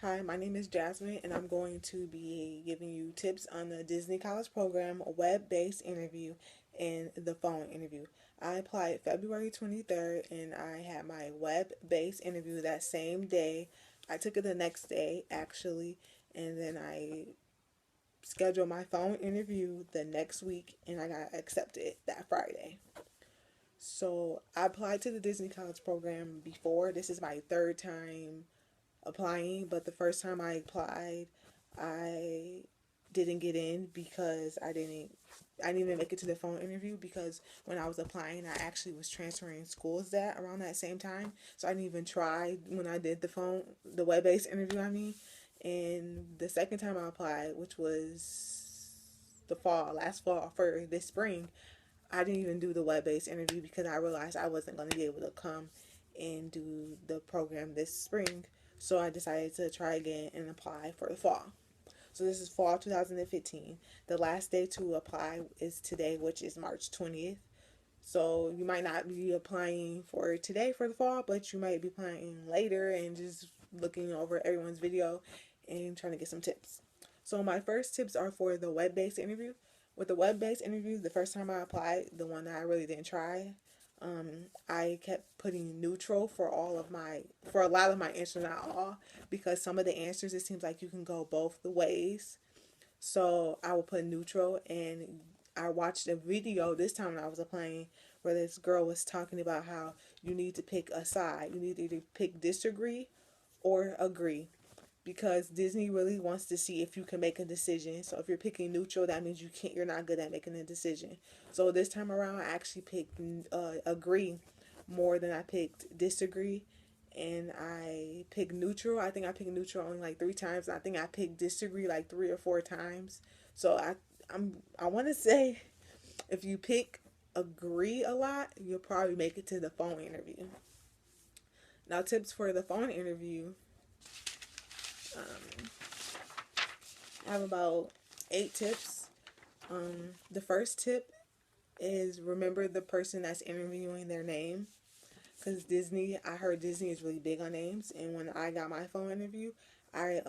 Hi, my name is Jasmine, and I'm going to be giving you tips on the Disney College Program web-based interview and the phone interview. I applied February 23rd, and I had my web-based interview that same day. I took it the next day, actually, and then I scheduled my phone interview the next week, and I got accepted that Friday. So I applied to the Disney College Program before. This is my third time applying, but the first time I applied, I didn't get in because I didn't even make it to the phone interview because when I was applying, I actually was transferring schools that around that same time. So I didn't even try when I did the web-based interview, I mean. And the second time I applied, which was last fall for this spring, I didn't even do the web-based interview because I realized I wasn't going to be able to come and do the program this spring. So I decided to try again and apply for the fall. So this is fall 2015. The last day to apply is today, which is March 20th. So you might not be applying for today for the fall, but you might be applying later and just looking over everyone's video and trying to get some tips. So my first tips are for the web-based interview. With the web-based interview, the first time I applied, the one that I really didn't try, I kept putting neutral for a lot of my answers, not all, because some of the answers it seems like you can go both the ways. So I would put neutral, and I watched a video this time when I was applying where this girl was talking about how you need to pick a side. You need to either pick disagree or agree because Disney really wants to see if you can make a decision. So if you're picking neutral, that means you're not good at making a decision. So this time around, I actually picked agree more than I picked disagree, and I picked neutral. I think I picked neutral only like 3 times. I think I picked disagree like 3 or 4 times. So I want to say if you pick agree a lot, you'll probably make it to the phone interview. Now, tips for the phone interview. Um, I have about 8 tips. The first tip is remember the person that's interviewing their name. Because I heard Disney is really big on names. And when I got my phone interview, I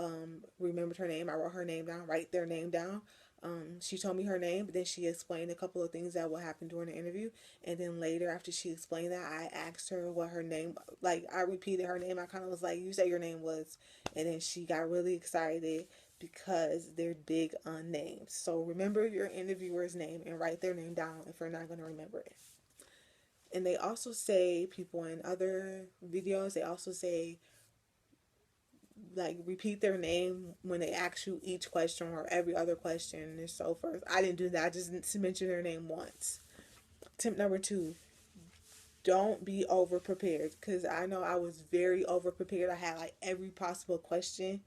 remembered her name. I wrote her name down, write their name down. She told me her name, but then she explained a couple of things that will happen during the interview. And then later, after she explained that, I asked her what her name, like I repeated her name. I kind of was like, "You said your name was," and then she got really excited because they're big on names. So remember your interviewer's name and write their name down if you're not going to remember it. And they also say, people in other videos, they also say like repeat their name when they ask you each question or every other question and so forth. I didn't do that. I just mentioned their name once. Tip number 2, don't be over prepared, because I know I was very over prepared. I had like every possible question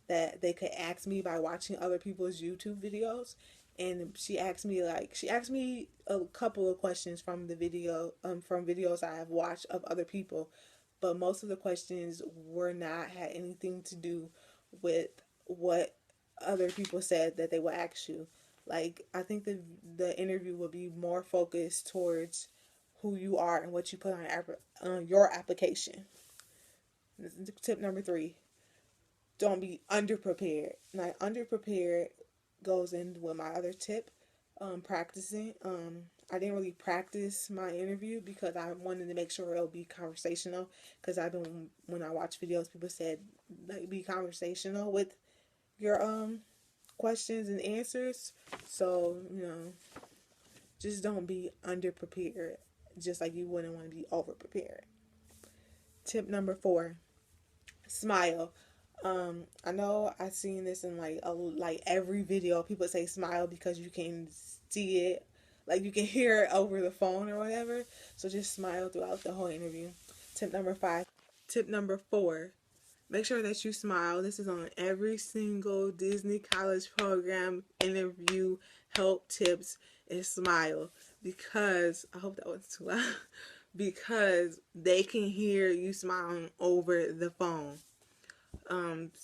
that they could ask me by watching other people's YouTube videos. And she asked me a couple of questions from the video from videos I have watched of other people, but most of the questions were not had anything to do with what other people said that they would ask you. Like, I think the interview would be more focused towards who you are and what you put on your application. Tip number 3, don't be underprepared. Now, underprepared goes in with my other tip, practicing. I didn't really practice my interview because I wanted to make sure it'll be conversational. Because when I watch videos, people said like be conversational with your questions and answers. So just don't be underprepared, just like you wouldn't want to be overprepared. Tip number 4, smile. I know I've seen this in like every video. People say smile because you can see it, like you can hear it over the phone or whatever. So just smile throughout the whole interview. Tip number 5. Tip number 4. Make sure that you smile. This is on every single Disney College Program interview help tips is smile, because I hope that wasn't too loud because they can hear you smiling over the phone.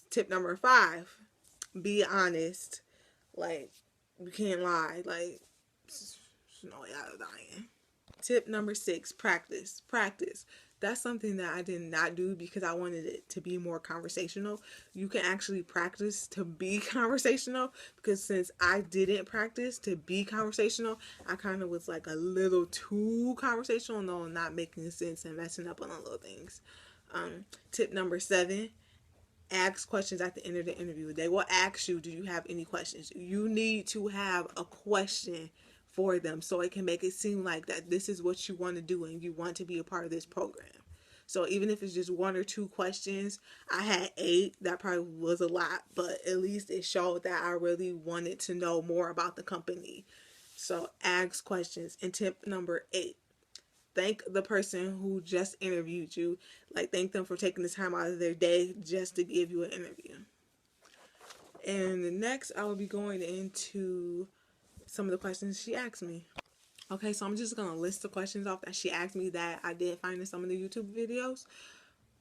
Tip number 5, be honest. Like, you can't lie. Like, no way out of dying. Tip number 6, practice. Practice. That's something that I did not do because I wanted it to be more conversational. You can actually practice to be conversational, because since I didn't practice to be conversational, I kind of was like a little too conversational, no, not making sense and messing up on the little things. Tip number 7: ask questions at the end of the interview. They will ask you, do you have any questions? You need to have a question for them so it can make it seem like that this is what you want to do and you want to be a part of this program. So even if it's just 1 or 2 questions, I had 8. That probably was a lot, but at least it showed that I really wanted to know more about the company. So ask questions. And tip number 8: thank the person who just interviewed you. Like, thank them for taking the time out of their day just to give you an interview. And next, I will be going into some of the questions she asked me. Okay, so I'm just going to list the questions off that she asked me that I did find in some of the YouTube videos.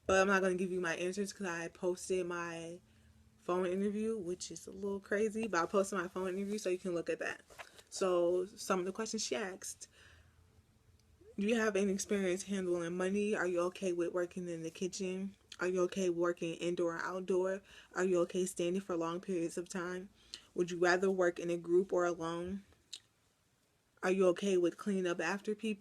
But I'm not going to give you my answers because I posted my phone interview, which is a little crazy. But I posted my phone interview so you can look at that. So some of the questions she asked: do you have any experience handling money? Are you okay with working in the kitchen? Are you okay working indoor or outdoor? Are you okay standing for long periods of time? Would you rather work in a group or alone? Are you okay with cleaning up after people?